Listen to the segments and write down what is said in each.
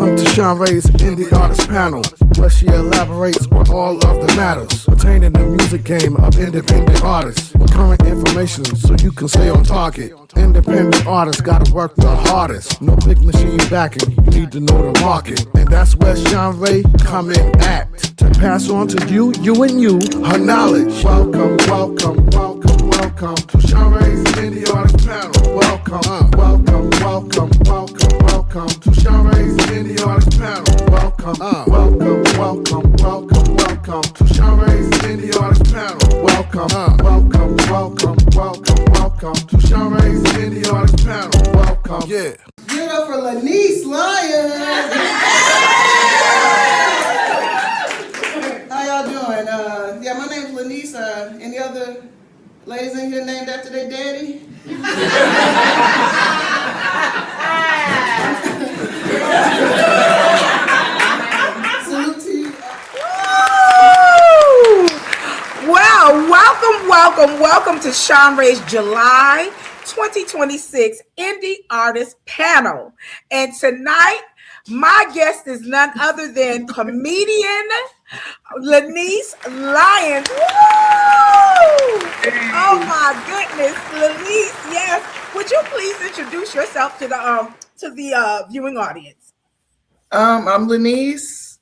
Welcome to Shanrae's Indie Artist Panel, where she elaborates on all of the matters pertaining to the music game of independent artists, with current information so you can stay on target. Independent artists gotta work the hardest. No big machine backing, you need to know the market. And that's where Shanrae come in at, to pass on to you and you, her knowledge. Welcome to Shanrae's Indie Artist Panel. Welcome to Shanrae's Indie Artist Panel. Welcome to Shanrae's Indie Artist Panel. Welcome to Shanrae's Indie Artist Panel. Welcome. Yeah. Give it up for Lenise Lyons. How y'all doing? Yeah, my name's Lenise. Any other ladies in here named after their daddy? Salute to you. Well, welcome to Shanrae's July 2026 Indie Artist Panel. And tonight, my guest is none other than comedian Lenise Lyons. Woo! Oh my goodness, Lenise, yes. Would you please introduce yourself to the viewing audience? I'm Lenise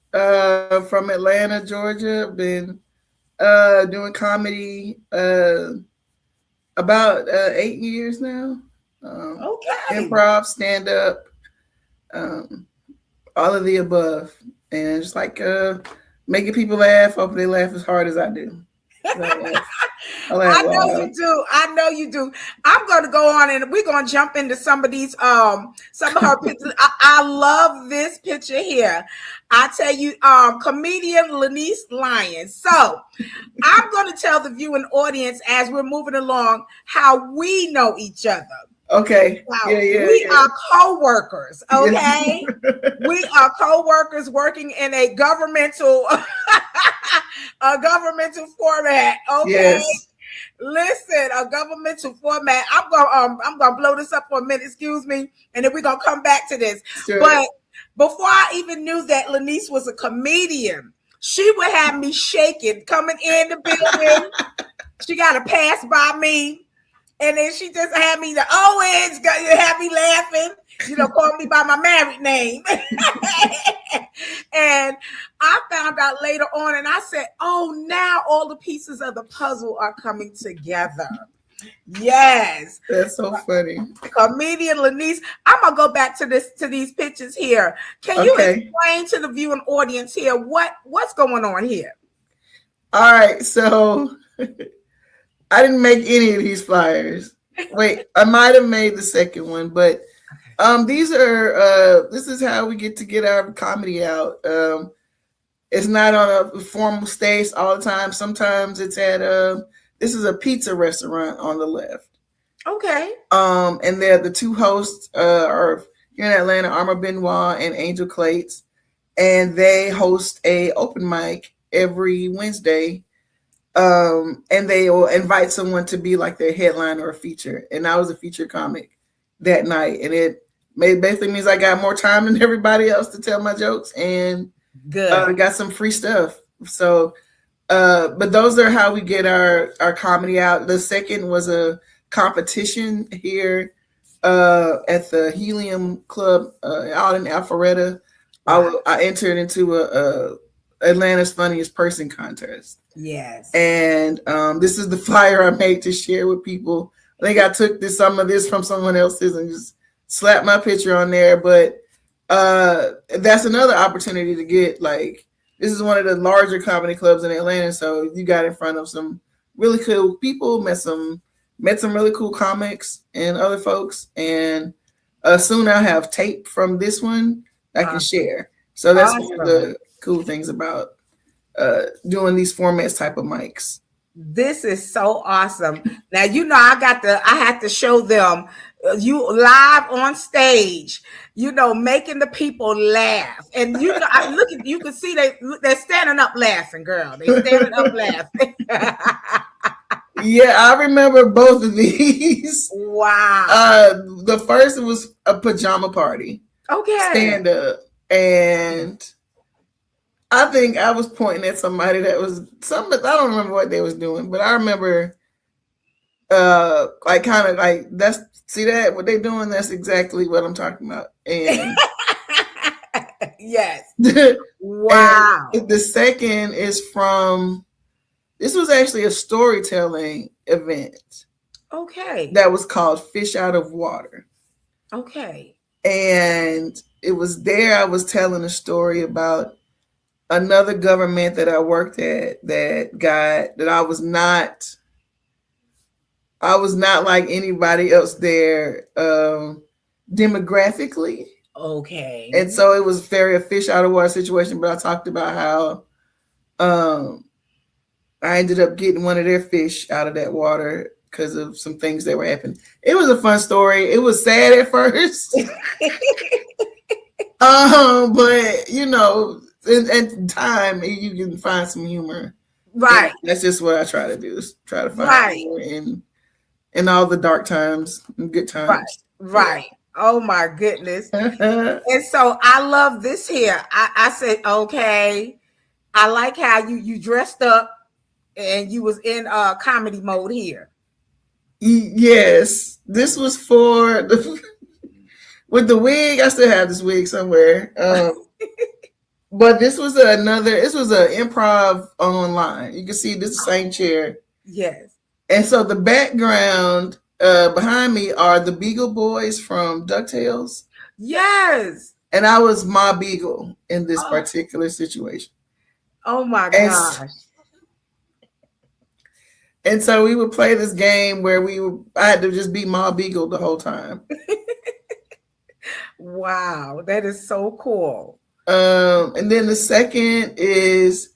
from Atlanta, Georgia. I've been doing comedy about 8 years now. Okay. Improv, stand-up, all of the above. And just like making people laugh. Hope they laugh as hard as I do. I know you do. I'm going to go on and we're going to jump into some of these, some of her pictures. I love this picture here. I tell you, comedian Lenise Lyons. So I'm going to tell the viewing audience as we're moving along how we know each other. Okay. Wow. We are co-workers, okay? We are co-workers working in a governmental format, okay? Yes. Listen, a governmental format. I'm gonna blow this up for a minute, excuse me, and then we're gonna come back to this. Sure. But before I even knew that Lenise was a comedian, she would have me shaking coming in the building. She gotta pass by me. And then she just had me have me laughing, call me by my married name. And I found out later on and I said, oh, now all the pieces of the puzzle are coming together. Yes. That's so funny. Comedian Lenise. I'm gonna go back to these pictures here. Can you explain to the viewing audience here what's going on here? All right, so I didn't make any of these flyers. Wait, I might have made the second one, but these are this is how we get our comedy out. It's not on a formal stage all the time. Sometimes it's at this is a pizza restaurant on the left. Okay. And they're the two hosts are here in Atlanta, Armor Benoit and Angel Clates, and they host a open mic every Wednesday. And they will invite someone to be like their headline or a feature. And I was a feature comic that night. And it basically means I got more time than everybody else to tell my jokes and got some free stuff. So, but those are how we get our comedy out. The second was a competition here at the Helium Club out in Alpharetta. Wow. I entered into a Atlanta's Funniest Person contest. Yes. And this is the flyer I made to share with people. I think I took some of this from someone else's and just slapped my picture on there. But that's another opportunity to get this is one of the larger comedy clubs in Atlanta. So you got in front of some really cool people, met some really cool comics and other folks. And soon I'll have tape from this one I can share. So that's one of the cool things about doing these formats type of mics. This is so awesome. Now I had to show them you live on stage, making the people laugh. And I look at you can see they're standing up laughing, girl. They're standing up laughing. Yeah, I remember both of these. Wow. The first was a pajama party. Okay. Stand up. and I think I was pointing at somebody that was something. I don't remember what they was doing, but I remember, like kind of like that's see that what they doing. That's exactly what I'm talking about. And yes, wow. And the second is from. This was actually a storytelling event. Okay. That was called Fish Out of Water. Okay. And it was there I was telling a story about another government that I worked at that I was not like anybody else there demographically. Okay. And so it was very a fish out of water situation, but I talked about how I ended up getting one of their fish out of that water because of some things that were happening. It was a fun story. It was sad at first. But you know, in time you can find some humor. Right. And that's just what I try to do, is try to find humor in all the dark times and good times. Right. Oh my goodness. And so I love this here. I said, okay, I like how you dressed up and you was in comedy mode here. Yes. This was for with the wig. I still have this wig somewhere. But this was an improv online. You can see this same chair. Yes. And so the background behind me are the Beagle Boys from DuckTales. Yes. And I was Ma Beagle in this particular situation. Oh my gosh. And so we would play this game where I had to just be Ma Beagle the whole time. Wow, that is so cool. And then the second is,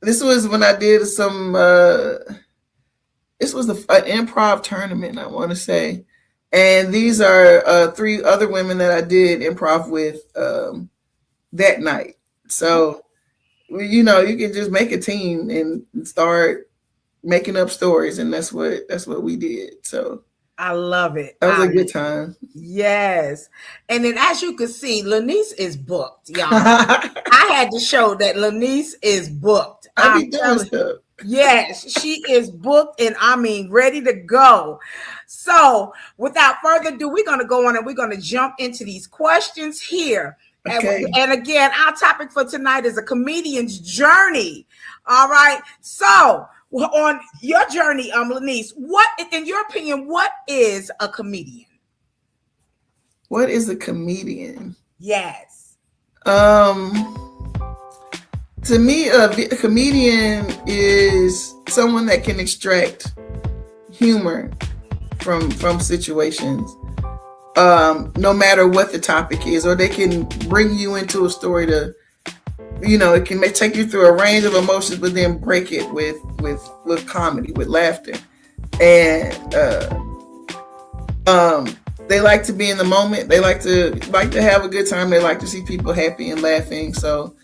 this was when I did some, this was an improv tournament, I want to say. And these are 3 other women that I did improv with that night. So, you know, you can just make a team and start making up stories, and that's what we did. So I love it. That was a good time. Yes. And then as you can see, Lenise is booked, y'all. I had to show that Lenise is booked. I be doing stuff. Yes, she is booked and I mean ready to go. So without further ado, we're going to go on and we're going to jump into these questions here. Okay. And again, our topic for tonight is a comedian's journey. All right. So on your journey, Lenise, what, in your opinion, what is a comedian? What is a comedian? Yes. To me, a comedian is someone that can extract humor from situations, no matter what the topic is, or they can bring you into a story to, you know, it can take you through a range of emotions, but then break it with comedy, with laughter. And they like to be in the moment. They like to have a good time. They like to see people happy and laughing. So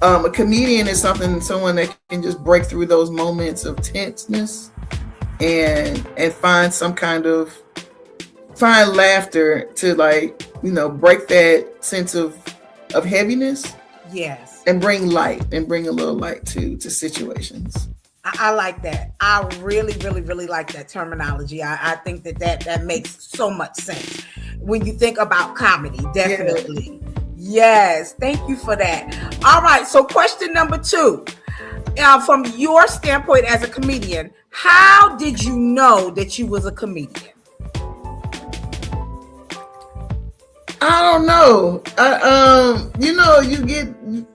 a comedian is someone that can just break through those moments of tenseness and find laughter to, like, you know, break that sense of heaviness. Yes. And bring light, and bring a little light to situations. I like that. I really, really, really like that terminology. I think that makes so much sense when you think about comedy. Definitely. Yeah. Yes. Thank you for that. All right. So question number 2, from your standpoint as a comedian, how did you know that you was a comedian? I don't know. You know, you get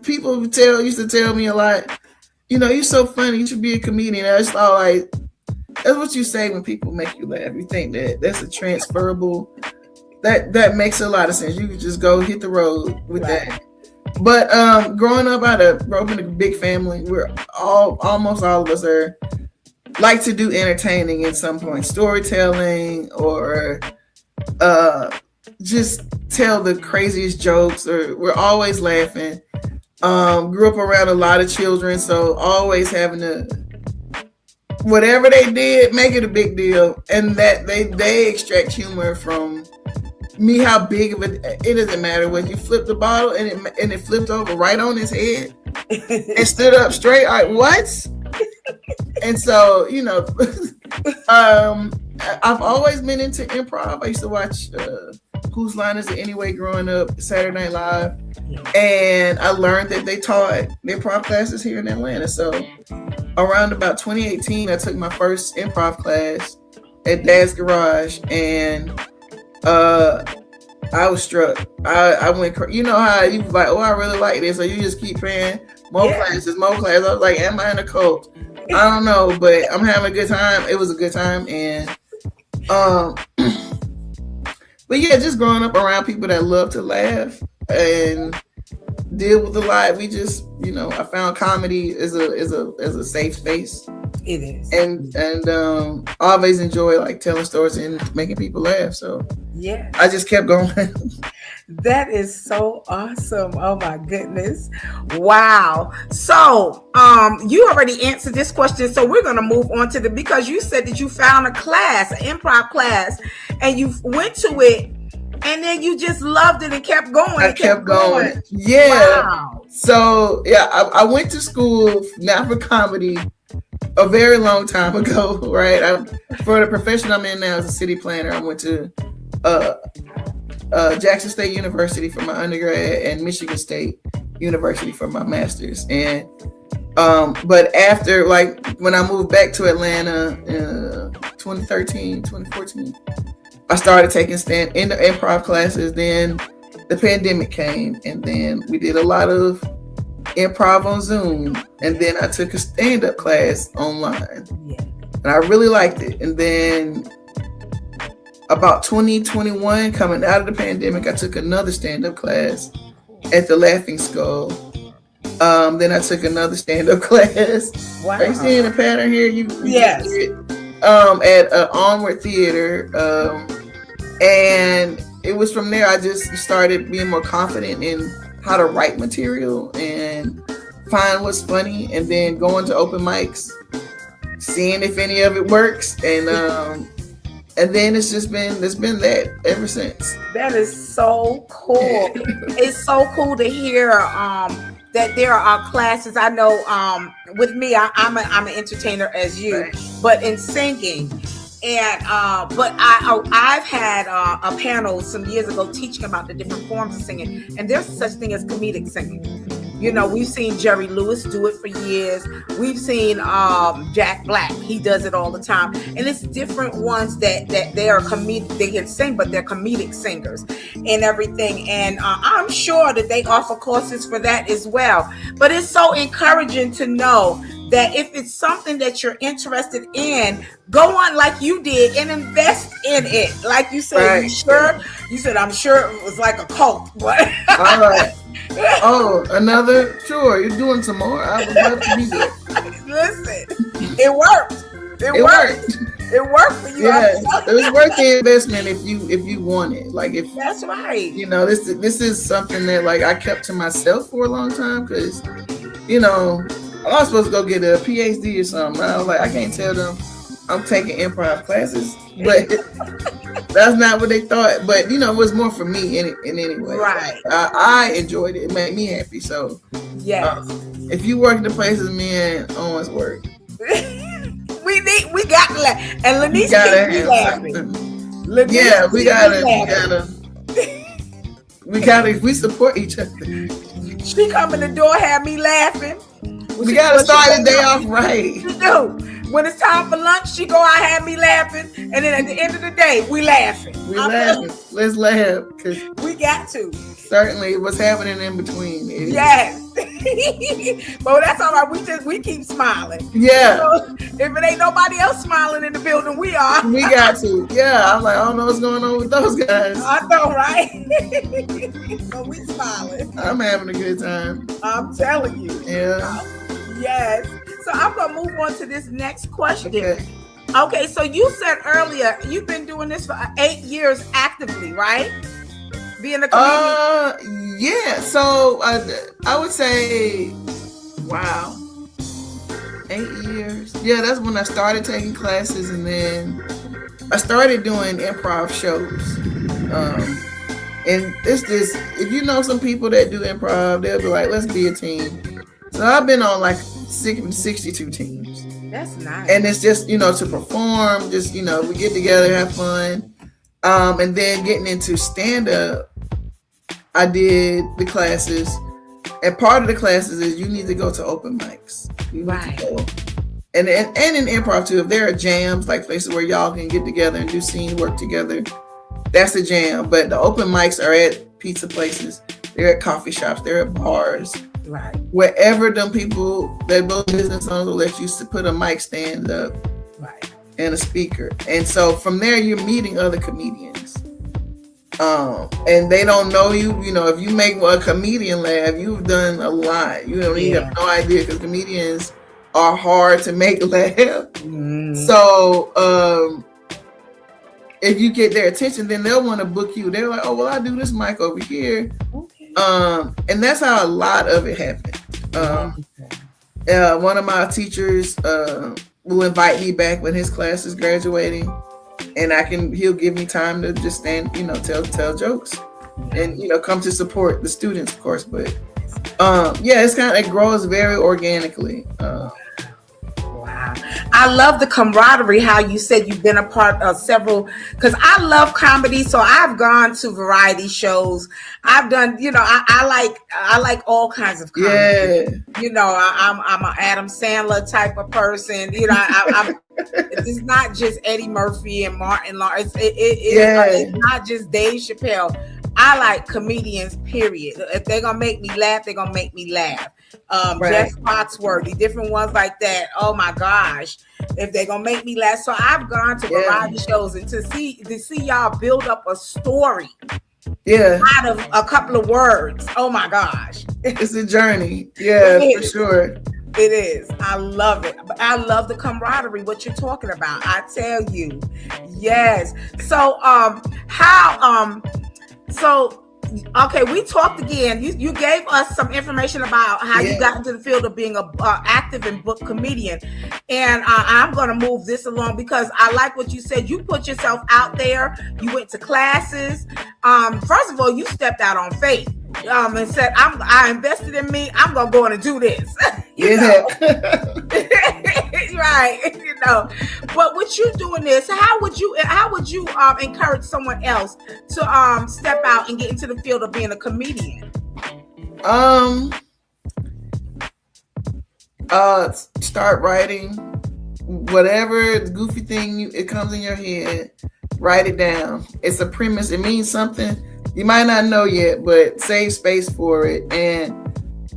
people used to tell me a lot, you know, you're so funny, you should be a comedian. I just thought, like, that's what you say when people make you laugh. You think that's a transferable, that makes a lot of sense. You could just go hit the road with that. But growing up, I grew up in a big family. We're almost all of us like to do entertaining at some point, storytelling, or just tell the craziest jokes, or we're always laughing. Grew up around a lot of children, so always having to, whatever they did, make it a big deal, and that they extract humor from me how big of it doesn't matter when you flip the bottle and it flipped over right on his head and stood up straight. All right, what? And so, you know, I've always been into improv. I used to watch Whose Line Is It Anyway growing up, Saturday Night Live, and I learned that they taught improv classes here in Atlanta. So around about 2018, I took my first improv class at Dad's Garage, and I was struck. I went, you know how you like, oh, I really like this, so you just keep paying more classes, more classes. I was like, am I in a cult? I don't know, but I'm having a good time. It was a good time, and but yeah, just growing up around people that love to laugh and deal with a lot. We just, you know, I found comedy is a safe space. It is, and always enjoy like telling stories and making people laugh. So yeah, I just kept going. That is so awesome. Oh my goodness. Wow. So you already answered this question. So we're gonna move on to because you said that you found a class, an improv class, and you went to it and then you just loved it and kept going. I kept going. Yeah. Wow. So yeah, I went to school not for comedy a very long time ago, right? For the profession I'm in now as a city planner, I went to Jackson State University for my undergrad and Michigan State University for my master's. And but after, like, when I moved back to Atlanta in 2014, I started taking in the improv classes. Then the pandemic came, and then we did a lot of improv on Zoom, and then I took a stand-up class online, and I really liked it. And then about 2021, coming out of the pandemic, I took another stand-up class at the Laughing Skull. Then I took another stand-up class. Wow. Are you seeing a pattern here? Yes. At Onward Theater, and it was from there I just started being more confident in how to write material and find what's funny, and then going to open mics, seeing if any of it works, and then it's been that ever since. That is so cool. It's so cool to hear that there are classes. I know with me, I'm an entertainer as you, right, but in singing. And but I've had a panel some years ago teaching about the different forms of singing, and there's such thing as comedic singing. You know, we've seen Jerry Lewis do it for years. We've seen Jack Black. He does it all the time. And it's different ones that they are comedic. They can sing, but they're comedic singers and everything. And I'm sure that they offer courses for that as well. But it's so encouraging to know that if it's something that you're interested in, go on like you did and invest in it. Like you said, right. You said, I'm sure it was like a cult. But all right. Oh, another? Sure, you're doing some more. I would love to be there. Listen, it worked. It worked. It worked for you. Yeah, it was worth the investment if you want it. Like, if that's right. You know, this is something that, like, I kept to myself for a long time, because, you know, I was supposed to go get a PhD or something. I was like, I can't tell them I'm taking improv classes, but that's not what they thought. But, you know, it was more for me in any way. Right. I enjoyed it. It made me happy. So, yes. If you work in the places me and Owens work, we got to laugh. And Lenise keeps me laughing. Yeah, we support each other. She come in the door, have me laughing. We gotta start the day off right. We do. When it's time for lunch, she go out, have me laughing, and then at the end of the day, we laughing. Let's laugh, because we got to. Certainly, what's happening in between. Yes. But that's all right. We keep smiling. Yeah. So, if it ain't nobody else smiling in the building, we are. We got to. Yeah. I'm like, I don't know what's going on with those guys. I know, right? But we smiling. I'm having a good time. I'm telling you. Yeah. Yes. So I'm gonna move on to this next question. Okay. So you said earlier you've been doing this for 8 years actively, right? Being a comedian. Yeah. So I would say, wow, 8 years. Yeah, that's when I started taking classes, and then I started doing improv shows. And it's just, if you know some people that do improv, they'll be like, let's be a team. So I've been on like 62 teams. That's nice. And it's just, to perform, just, we get together, have fun. And then getting into stand-up, I did the classes. And part of the classes is you need to go to open mics. You need to go. And in improv too, if there are jams, like places where y'all can get together and do scene work together, that's a jam. But the open mics are at pizza places, they're at coffee shops, they're at bars. Right. Wherever them people that build business owners will let you to put a mic stand up, right, and a speaker. And so from there you're meeting other comedians. And they don't know you. If you make a comedian laugh, you've done a lot. You have no idea, because comedians are hard to make laugh. Mm. So if you get their attention, then they'll want to book you. They're like, oh, well, I do this mic over here. Okay. And that's how a lot of it happened. One of my teachers will invite me back when his class is graduating, and he'll give me time to just stand, tell jokes, and come to support the students, of course. But it grows very organically. Wow. I love the camaraderie, how you said you've been a part of several, because I love comedy. So I've gone to variety shows. I've done, I like all kinds of comedy. Yeah. I'm an Adam Sandler type of person. It's not just Eddie Murphy and Martin Lawrence. It's not just Dave Chappelle. I like comedians, period. If they're going to make me laugh, they're going to make me laugh. Jeff Foxworthy, different ones like that. Oh my gosh. If they're going to make me laugh. So I've gone to variety shows, and to see y'all build up a story out of a couple of words. Oh my gosh. It's a journey. Yeah, for sure. It is. I love it. I love the camaraderie, what you're talking about. I tell you. Yes. So, okay, we talked again. You gave us some information about how you got into the field of being a active and book comedian, and I'm going to move this along because I like what you said. You put yourself out there. You went to classes. First of all, you stepped out on faith. And said, I invested in me. I'm gonna go in and do this. Right. But with you doing this, how would you encourage someone else to step out and get into the field of being a comedian? Start writing whatever goofy thing it comes in your head. Write it down. It's a premise. It means something. You might not know yet, but save space for it and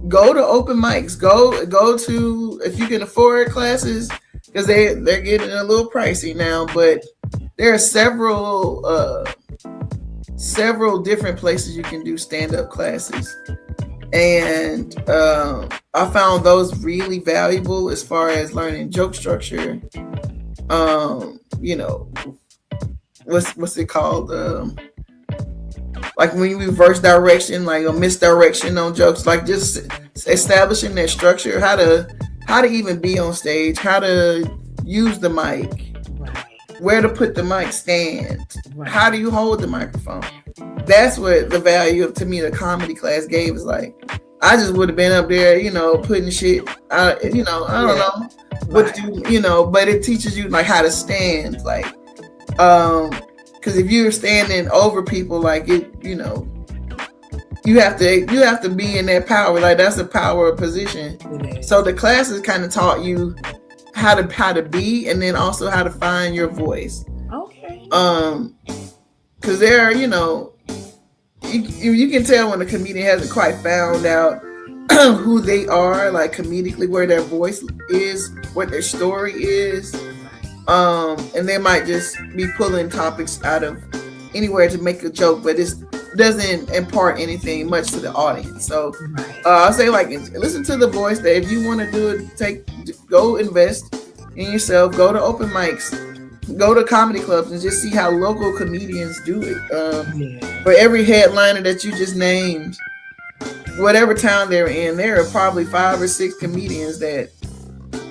go to open mics. Go to, if you can afford classes, because they're getting a little pricey now, but there are several different places you can do stand-up classes. And I found those really valuable as far as learning joke structure. What's it called? Like when you reverse direction, like a misdirection on jokes, like just establishing that structure, how to even be on stage, how to use the mic, where to put the mic stand, how do you hold the microphone. That's what the value to me the comedy class gave. Is like, I just would have been up there, putting shit, I don't know what to do, but it teaches you like how to stand, like, because if you're standing over people, like it, you have to be in that power. Like that's a power position. So the classes kind of taught you how to be, and then also how to find your voice. Okay. Because there are, you can tell when a comedian hasn't quite found out who they are, like comedically, where their voice is, what their story is. And they might just be pulling topics out of anywhere to make a joke, but it doesn't impart anything much to the audience. So I'll say, like, listen to the voice. That if you want to do it, go invest in yourself. Go to open mics, go to comedy clubs, and just see how local comedians do it. For every headliner that you just named, whatever town they're in, there are probably 5 or 6 comedians that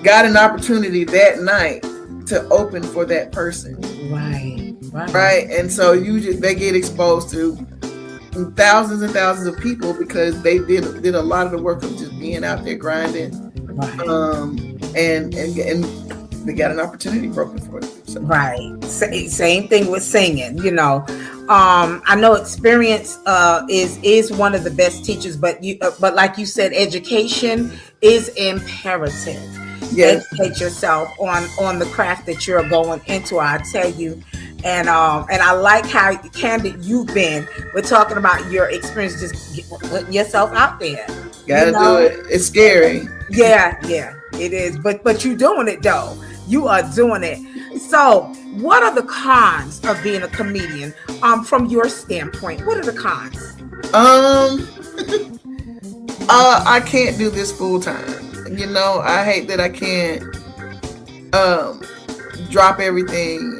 got an opportunity that night to open for that person. Right. And so they get exposed to thousands and thousands of people because they did a lot of the work of just being out there grinding, right. And they got an opportunity broken for them. So. Right. Same thing with singing. You know, I know experience is one of the best teachers, but like you said, education is imperative. Yes. Educate yourself on the craft that you're going into. I tell you. And I like how candid you've been. We're talking about your experience, just putting yourself out there. Gotta do it. It's scary. Yeah, it is. But you're doing it though. You are doing it. So, what are the cons of being a comedian? From your standpoint, what are the cons? I can't do this full time. You know, I hate that I can't drop everything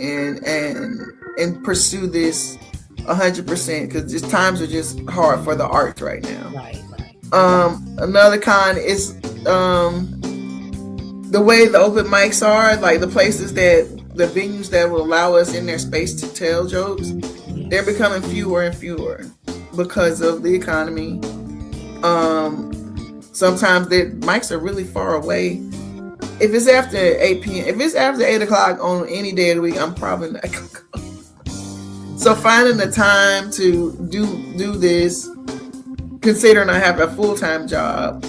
and pursue this 100% because just times are just hard for the arts right now. Right. Another con is the way the open mics are, like the venues that will allow us in their space to tell jokes, they're becoming fewer and fewer because of the economy. Sometimes the mics are really far away. If it's after 8 p.m., if it's after 8 o'clock on any day of the week, I'm probably not gonna go. So finding the time to do this, considering I have a full-time job,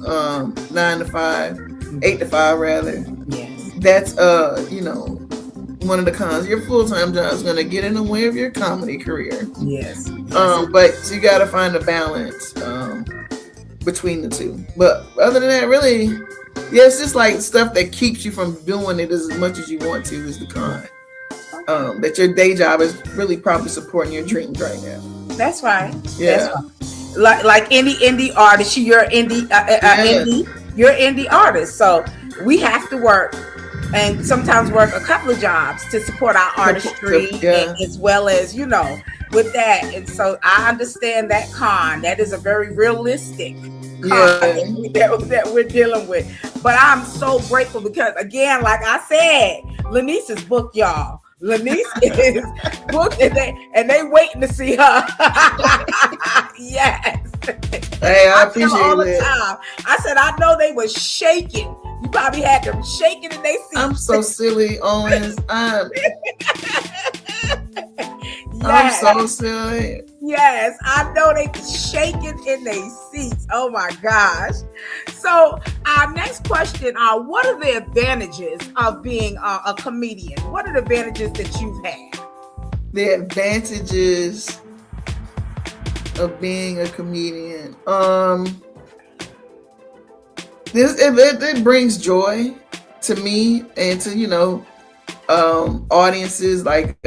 9 to 5, 8 to 5 rather. Yes. That's one of the cons. Your full-time job is gonna get in the way of your comedy career. Yes. But you gotta find a balance between the two. But other than that, really, yeah, it's just like stuff that keeps you from doing it as much as you want to is the con. That your day job is really probably supporting your dreams right now. That's right. Yeah. That's right. Like any indie artist, you're indie. You're indie artist, so we have to work and sometimes work a couple of jobs to support our artistry, as well as with that. And so I understand that con. That is a very realistic con that we're dealing with. But I'm so grateful because, again, like I said, Lenise is booked, y'all. Lenise is booked, and they waiting to see her. Yes. Hey, I appreciate all the it. time. I said, I know they were shaking. You probably had them shaking in their seats. I'm so silly, Owens. I'm so silly. Yes, I know they were shaking in their seats. Oh my gosh. So our next question are, what are the advantages of being a comedian? What are the advantages that you've had? The advantages of being a comedian. It brings joy to me and to audiences. Like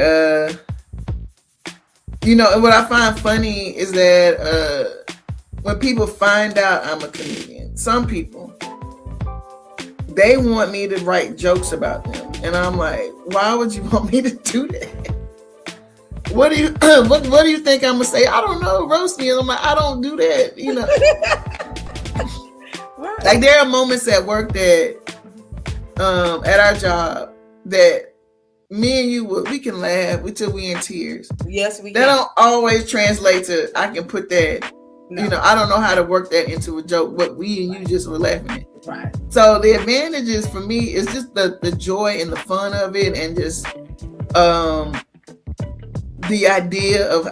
what I find funny is that when people find out I'm a comedian, some people, they want me to write jokes about them, and I'm like, why would you want me to do that? What do you what do you think I'm gonna say? I don't know, roast me. And I'm like, I don't do that, Like there are moments at work that at our job that me and you we can laugh until we in tears. Yes, we can. That don't always translate to I can put that. No. I don't know how to work that into a joke. What we and you just were laughing at. Right. So the advantages for me is just the joy and the fun of it, and just the idea of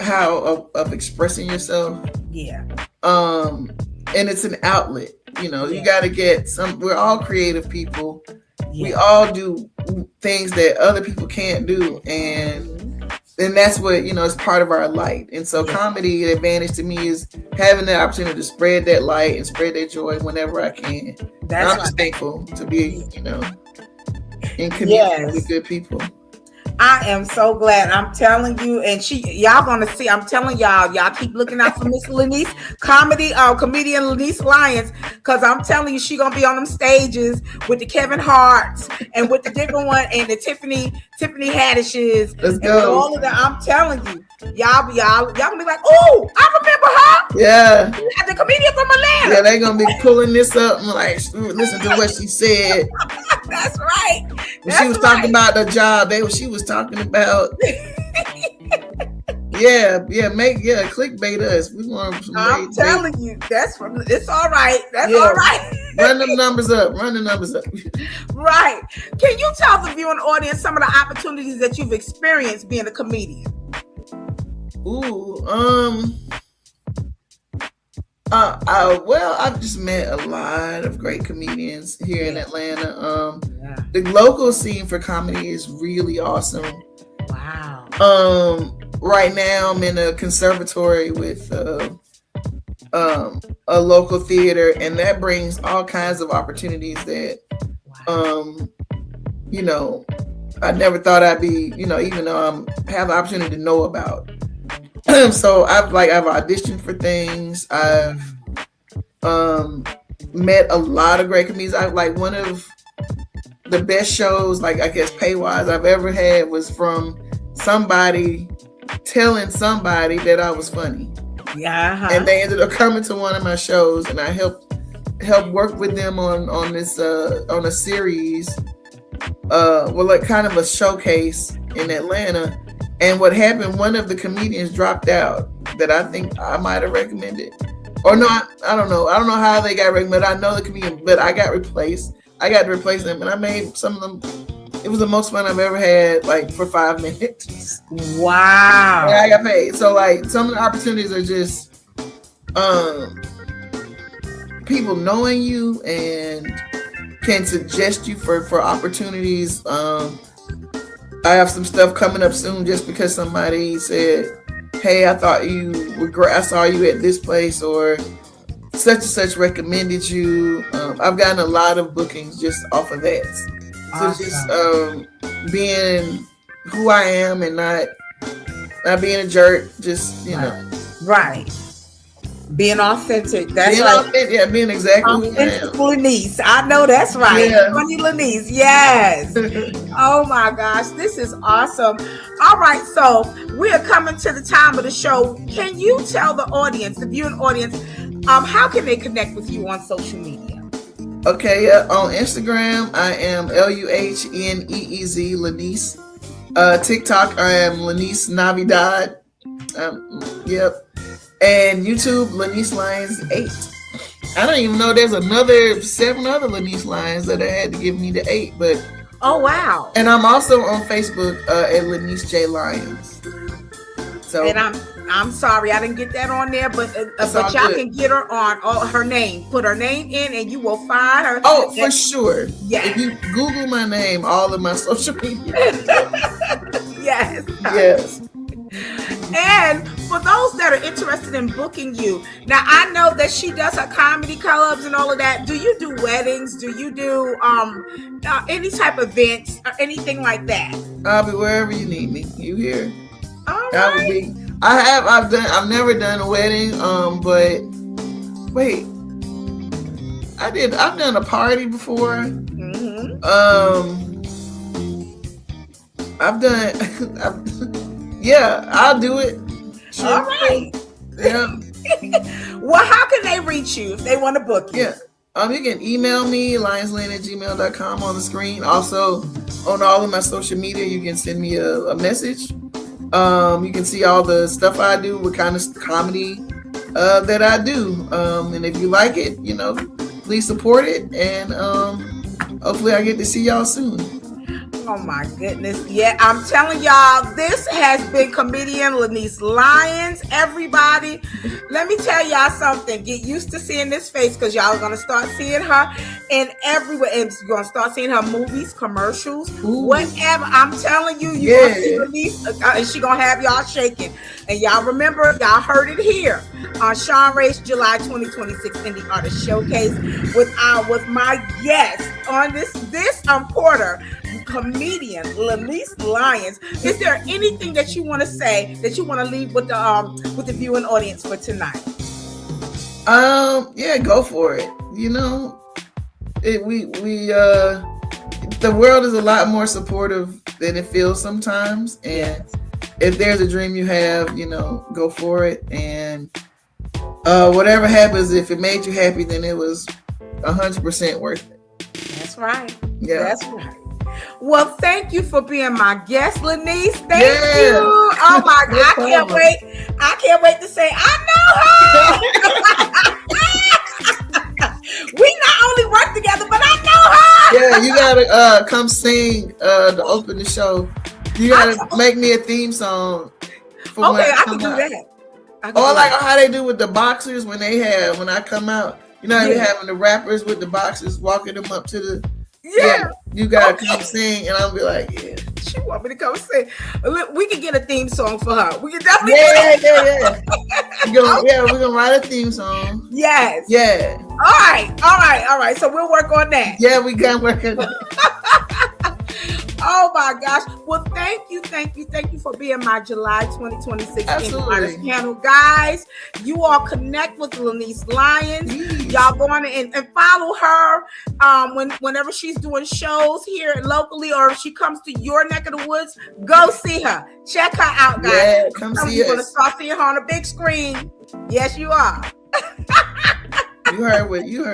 of expressing yourself. Yeah. And it's an outlet. You got to get we're all creative people. Yeah. We all do things that other people can't do. And that's what, it's part of our light. And so comedy, the advantage to me is having the opportunity to spread that light and spread that joy whenever I can. I'm just thankful to be, in community with good people. I am so glad. I'm telling you, and y'all gonna see. I'm telling y'all keep looking out for Miss Lenise, comedian Lenise Lyons, because I'm telling you, she gonna be on them stages with the Kevin Harts and with the different one and the Tiffany Haddishes. Let's go. All of that. I'm telling you, y'all gonna be like, oh, I remember her. Yeah. The comedian from Atlanta. Yeah, they gonna be pulling this up and like, listen to what she said. That's right. When she was talking about the job, she was talking about. clickbait us. We want some. I'm telling you, it's all right. That's all right. Run the numbers up. Right. Can you tell the viewing audience some of the opportunities that you've experienced being a comedian? Well, I've just met a lot of great comedians here in Atlanta. The local scene for comedy is really awesome. Wow. Right now I'm in a conservatory with a local theater, and that brings all kinds of opportunities that I never thought I'd be, even though I have the opportunity to know about. So I've auditioned for things. I've met a lot of great comedians. One of the best shows, I guess pay wise, I've ever had was from somebody telling somebody that I was funny. Yeah. And they ended up coming to one of my shows, and I helped work with them on this on a series, kind of a showcase in Atlanta. And what happened, one of the comedians dropped out that I think I might have recommended. Or no, I don't know. I don't know how they got recommended. I know the comedian, but I got replaced. I got to replace them, and I made some of them. It was the most fun I've ever had, for 5 minutes. Wow. And I got paid. So, some of the opportunities are just people knowing you and can suggest you for opportunities. I have some stuff coming up soon just because somebody said, hey, I thought you were great. I saw you at this place, or such and such recommended you. I've gotten a lot of bookings just off of that. So just being who I am and not being a jerk, just, Right. Being authentic. That's being right. authentic, being exactly who I am. Lenise. I know that's right. Yeah. Funny Lenise. Yes. Oh my gosh. This is awesome. All right. So we are coming to the time of the show. Can you tell the audience, the viewing audience, how can they connect with you on social media? Okay. On Instagram, I am LUHNEEZ Lenise. TikTok, I am Lenise Navidad. Yep. And YouTube, Lenise Lyons 8. I don't even know there's another 7 other Lenise Lyons that I had to give me the 8, but oh wow. And I'm also on Facebook at Lenise J Lyons. So and I'm sorry I didn't get that on there, but y'all can get her on her name. Put her name in and you will find her. Oh, for sure. Yeah. If you Google my name, all of my social media. Yes. Yes. And for those that are interested in booking you, now I know that she does her comedy clubs and all of that. Do you do weddings? Do you do any type of events or anything like that? I'll be wherever you need me. You here? All right. I've never done a wedding. But wait, I've done a party before. Mm-hmm. Yeah, I'll do it. Sure. All right. Yeah. Well, how can they reach you if they want to book you? Yeah. You can email me, lionsland@gmail.com on the screen. Also, on all of my social media, you can send me a message. You can see all the stuff I do, what kind of comedy that I do. And if you like it, please support it. And hopefully I get to see y'all soon. Oh my goodness. Yeah, I'm telling y'all, this has been Comedian Lenise Lyons, everybody. Let me tell y'all something. Get used to seeing this face because y'all are going to start seeing her in everywhere. And you're going to start seeing her movies, commercials, whatever. I'm telling you, you're going to see Lenise and she's going to have y'all shaking. And y'all remember, y'all heard it here on Shanrae's July 2026 Indie Artist Showcase with my guest on this quarter, Comedian Lenise Lyons. Is there anything that you want to say that you want to leave with the viewing audience for tonight? Yeah, go for it. The world is a lot more supportive than it feels sometimes, and if there's a dream you have, go for it. And whatever happens, if it made you happy, then it was 100% worth it. That's right. Yeah, that's right. Well, thank you for being my guest, Lenise. Thank you. Oh my God, I can't wait. I can't wait to say I know her. We not only work together, but I know her. Yeah, you gotta come sing to open the show. You gotta make me a theme song. Okay, I can do that. I like how they do with the boxers when I come out. You know how they having the rappers with the boxers walking them up to the you gotta come sing, and I'll be like, yeah. She want me to come sing. We can get a theme song for her. We can definitely. We're gonna write a theme song. Yes. Yeah. All right. So we'll work on that. Yeah, we can work on that. Oh my gosh. Well, thank you for being my July 2026 Artist Panel. Guys, you all connect with Lenise Lyons. Y'all go on and follow her whenever she's doing shows here locally, or if she comes to your neck of the woods, go see her. Check her out, guys. Yeah, come see us. You're gonna start seeing her on a big screen. Yes, you are. You heard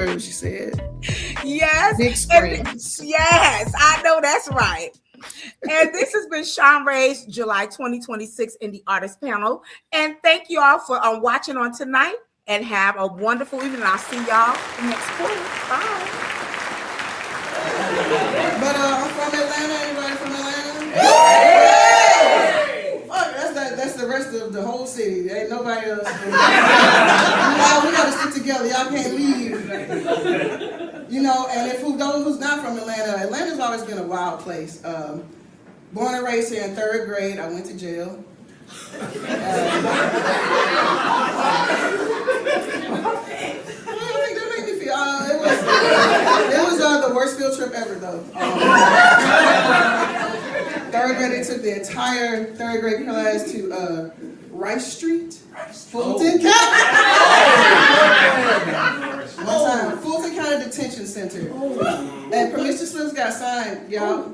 what she said. Yes. Big screens. Yes, I know that's right. And this has been Shanrae's July 2026 Indie Artist Panel. And thank you all for watching on tonight. And have a wonderful evening. I'll see y'all next quarter. Bye. But I'm from Atlanta. Anybody from Atlanta? Fuck, that's the rest of the whole city. There ain't nobody else. We gotta stick together. Y'all can't leave. You know, and those who's not from Atlanta, Atlanta's always been a wild place. Born and raised here in 3rd grade, I went to jail. It was the worst field trip ever, though. 3rd grade, they took the entire 3rd grade class to Rice Street, Fulton County. One time, Fulton County Detention Center. And permission slips got signed, y'all.